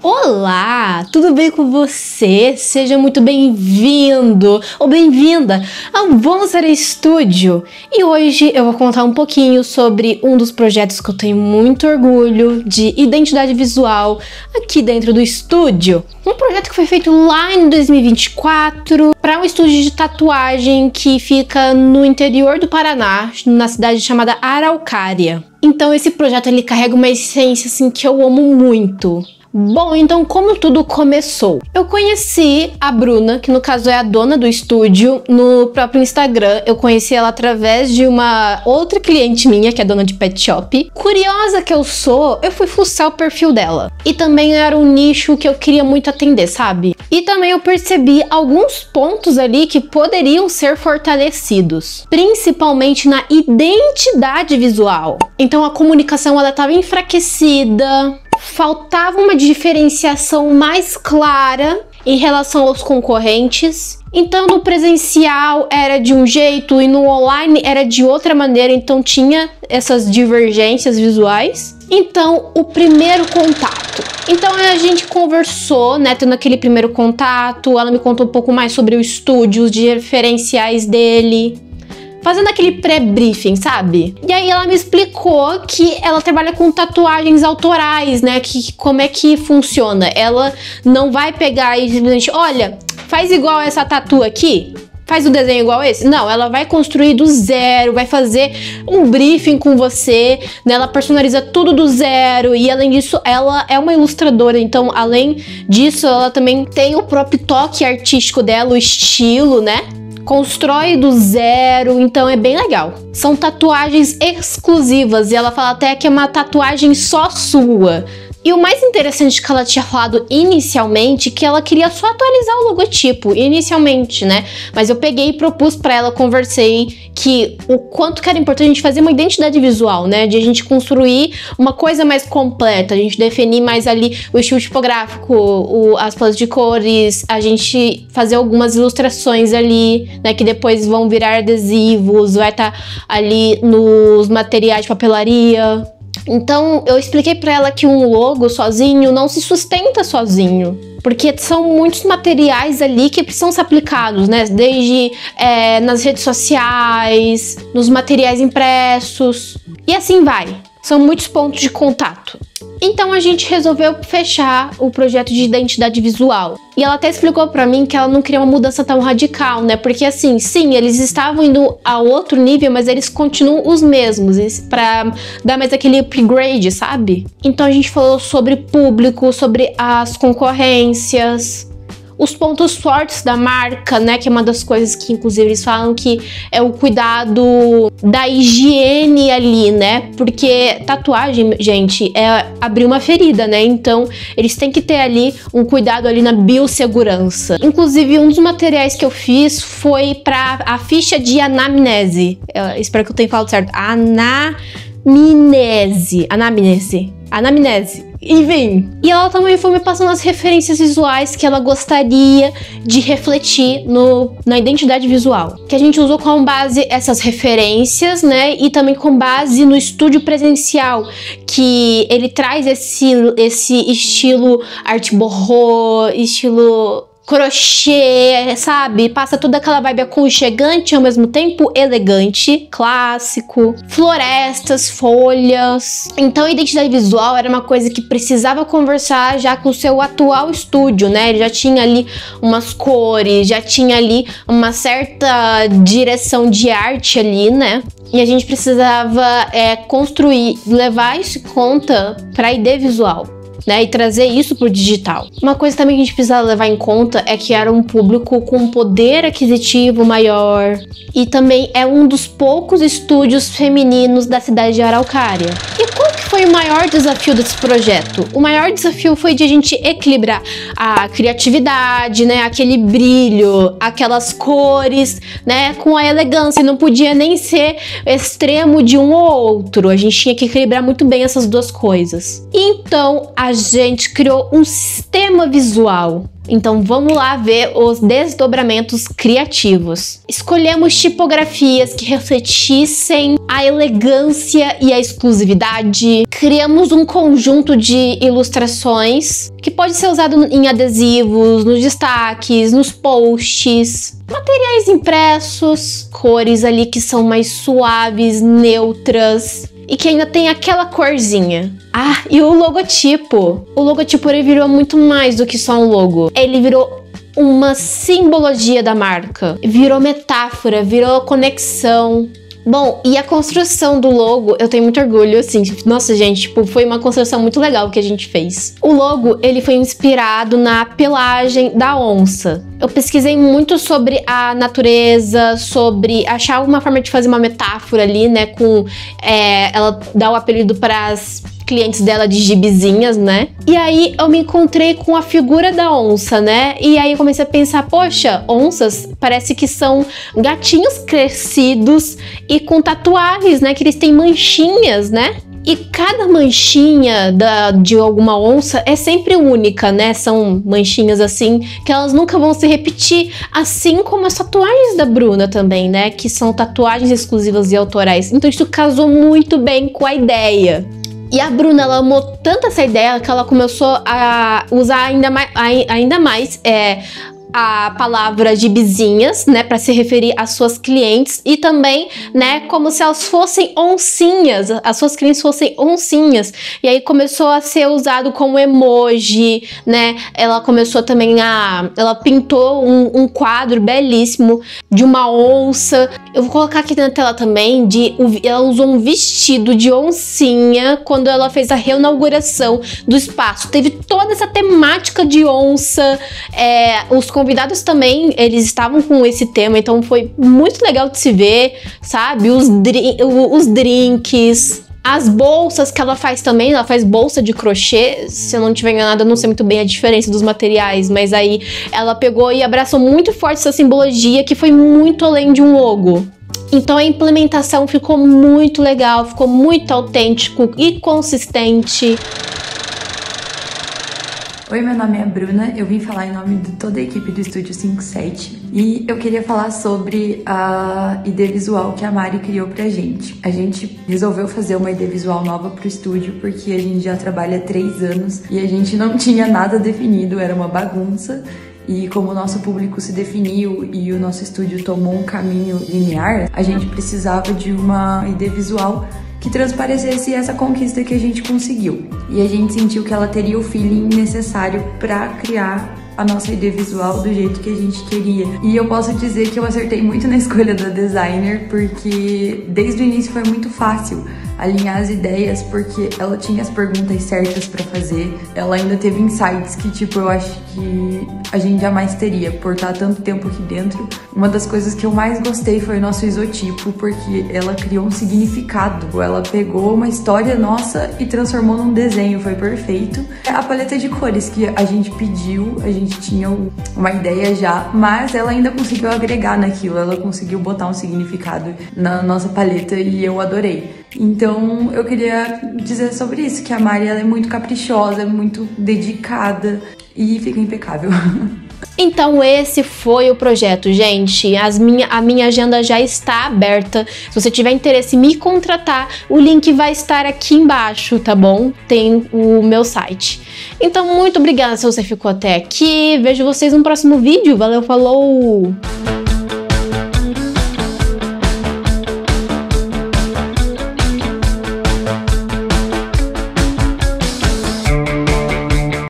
Olá, tudo bem com você? Seja muito bem-vindo ou bem-vinda ao Bonsai Studio. E hoje eu vou contar um pouquinho sobre um dos projetos que eu tenho muito orgulho de identidade visual aqui dentro do estúdio. Um projeto que foi feito lá em 2024 para um estúdio de tatuagem que fica no interior do Paraná, na cidade chamada Araucária. Então esse projeto ele carrega uma essência assim que eu amo muito. Bom, então como tudo começou? Eu conheci a Bruna, que no caso é a dona do estúdio, no próprio Instagram. Eu conheci ela através de uma outra cliente minha, que é dona de pet shop. Curiosa que eu sou, eu fui fuçar o perfil dela. E também era um nicho que eu queria muito atender, sabe? E também eu percebi alguns pontos ali que poderiam ser fortalecidos, principalmente na identidade visual. Então a comunicação ela estava enfraquecida. Faltava uma diferenciação mais clara em relação aos concorrentes. Então no presencial era de um jeito e no online era de outra maneira, então tinha essas divergências visuais. Então o primeiro contato. Então a gente conversou, né, tendo aquele primeiro contato, ela me contou um pouco mais sobre o estúdio, os referenciais dele. Fazendo aquele pré-briefing, sabe? E aí ela me explicou que ela trabalha com tatuagens autorais, né? Que como é que funciona. Ela não vai pegar e simplesmente, olha, faz igual essa tatu aqui. Faz o desenho igual esse? Não, ela vai construir do zero, vai fazer um briefing com você, né? Ela personaliza tudo do zero e além disso, ela é uma ilustradora, então além disso, ela também tem o próprio toque artístico dela, o estilo, né? Constrói do zero, então é bem legal. São tatuagens exclusivas e ela fala até que é uma tatuagem só sua. E o mais interessante que ela tinha falado inicialmente, que ela queria só atualizar o logotipo, inicialmente, né? Mas eu peguei e propus pra ela, conversei, que o quanto que era importante a gente fazer uma identidade visual, né? De a gente construir uma coisa mais completa, a gente definir mais ali o estilo tipográfico, as paletas de cores, a gente fazer algumas ilustrações ali, né? Que depois vão virar adesivos, vai estar ali nos materiais de papelaria. Então eu expliquei pra ela que um logo sozinho não se sustenta sozinho, porque são muitos materiais ali que precisam ser aplicados, né? Desde nas redes sociais, nos materiais impressos e assim vai. São muitos pontos de contato. Então a gente resolveu fechar o projeto de identidade visual. E ela até explicou pra mim que ela não queria uma mudança tão radical, né? Porque assim, sim, eles estavam indo a outro nível, mas eles continuam os mesmos, pra dar mais aquele upgrade, sabe? Então a gente falou sobre público, sobre as concorrências, os pontos fortes da marca, né, que é uma das coisas que inclusive eles falam que é o cuidado da higiene ali, né, porque tatuagem, gente, é abrir uma ferida, né, então eles têm que ter ali um cuidado ali na biossegurança. Inclusive um dos materiais que eu fiz foi para a ficha de anamnese, espero que eu tenha falado certo, anamnese. Enfim, e ela também foi me passando as referências visuais que ela gostaria de refletir na identidade visual. Que a gente usou como base essas referências, né? E também com base no estúdio presencial, que ele traz esse estilo art boho, estilo crochê, sabe? Passa toda aquela vibe aconchegante ao mesmo tempo elegante, clássico, florestas, folhas. Então a identidade visual era uma coisa que precisava conversar já com o seu atual estúdio, né? Ele já tinha ali umas cores, já tinha ali uma certa direção de arte ali, né? E a gente precisava construir, levar isso em conta para a ID visual, né, e trazer isso pro digital. Uma coisa também que a gente precisa levar em conta é que era um público com poder aquisitivo maior e também é um dos poucos estúdios femininos da cidade de Araucária. E qual que foi o maior desafio desse projeto? O maior desafio foi de a gente equilibrar a criatividade, né, aquele brilho, aquelas cores, né, com a elegância. Não podia nem ser extremo de um ou outro. A gente tinha que equilibrar muito bem essas duas coisas. Então a gente criou um sistema visual Então vamos lá ver os desdobramentos criativos. Escolhemos tipografias que refletissem a elegância e a exclusividade. Criamos um conjunto de ilustrações que pode ser usado em adesivos, nos destaques, nos posts, materiais impressos, cores ali que são mais suaves, neutras e que ainda tem aquela corzinha. Ah, e o logotipo. O logotipo ele virou muito mais do que só um logo. Ele virou uma simbologia da marca. Virou metáfora, virou conexão. Bom, e a construção do logo, eu tenho muito orgulho, assim, nossa gente, tipo, foi uma construção muito legal que a gente fez. O logo, ele foi inspirado na pelagem da onça. Eu pesquisei muito sobre a natureza, sobre achar alguma forma de fazer uma metáfora ali, né, com, ela dá o apelido para as clientes dela de gibizinhas, né? E aí eu me encontrei com a figura da onça, né? E aí eu comecei a pensar, poxa, onças parece que são gatinhos crescidos e com tatuagens, né? Que eles têm manchinhas, né? E cada manchinha de alguma onça é sempre única, né? São manchinhas assim, que elas nunca vão se repetir. Assim como as tatuagens da Bruna também, né? Que são tatuagens exclusivas e autorais. Então isso casou muito bem com a ideia. E a Bruna, ela amou tanto essa ideia que ela começou a usar ainda mais a palavra gibizinhas, né, para se referir às suas clientes e também, né, como se elas fossem oncinhas, as suas clientes fossem oncinhas. E aí começou a ser usado como emoji, né? Ela começou também ela pintou um quadro belíssimo de uma onça. Eu vou colocar aqui na tela também ela usou um vestido de oncinha quando ela fez a reinauguração do espaço. Teve toda essa temática de onça, os convidados também, eles estavam com esse tema, então foi muito legal de se ver, sabe? Os drinks, as bolsas que ela faz também, ela faz bolsa de crochê, se eu não tiver enganada, eu não sei muito bem a diferença dos materiais, mas aí ela pegou e abraçou muito forte essa simbologia que foi muito além de um logo. Então a implementação ficou muito legal, ficou muito autêntico e consistente. Oi, meu nome é Bruna, eu vim falar em nome de toda a equipe do Estúdio 57 e eu queria falar sobre a ID visual que a Mari criou pra gente. A gente resolveu fazer uma ID visual nova pro estúdio porque a gente já trabalha há 3 anos e a gente não tinha nada definido, era uma bagunça. E como o nosso público se definiu e o nosso estúdio tomou um caminho linear, a gente precisava de uma ID visual que transparecesse essa conquista que a gente conseguiu. E a gente sentiu que ela teria o feeling necessário para criar a nossa ID visual do jeito que a gente queria. E eu posso dizer que eu acertei muito na escolha da designer, porque desde o início foi muito fácil alinhar as ideias, porque ela tinha as perguntas certas pra fazer. Ela ainda teve insights que, tipo, eu acho que a gente jamais teria por estar tanto tempo aqui dentro. Uma das coisas que eu mais gostei foi o nosso isotipo, porque ela criou um significado. Ela pegou uma história nossa e transformou num desenho, foi perfeito. A paleta de cores que a gente pediu, a gente tinha uma ideia já, mas ela ainda conseguiu agregar naquilo, ela conseguiu botar um significado na nossa paleta e eu adorei. Então eu queria dizer sobre isso, que a Mari ela é muito caprichosa, muito dedicada e fica impecável. Então esse foi o projeto, gente. A minha agenda já está aberta. Se você tiver interesse em me contratar, o link vai estar aqui embaixo, tá bom? Tem o meu site. Então muito obrigada se você ficou até aqui. Vejo vocês no próximo vídeo. Valeu, falou!